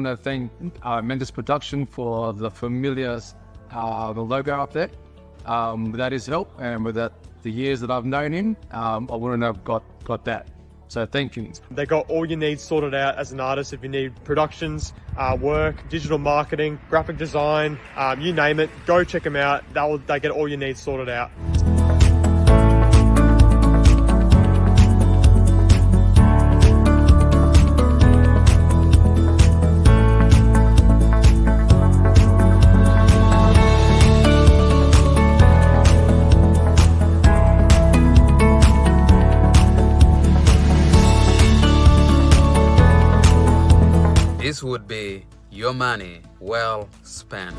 want to thank Mantis Production for the familiar the logo up there. That is help, and with that, the years that I've known him, I wouldn't have got that. So thank you. They got all your needs sorted out as an artist. If you need productions, work, digital marketing, graphic design, you name it, go check them out. They get all your needs sorted out. This would be your money well spent.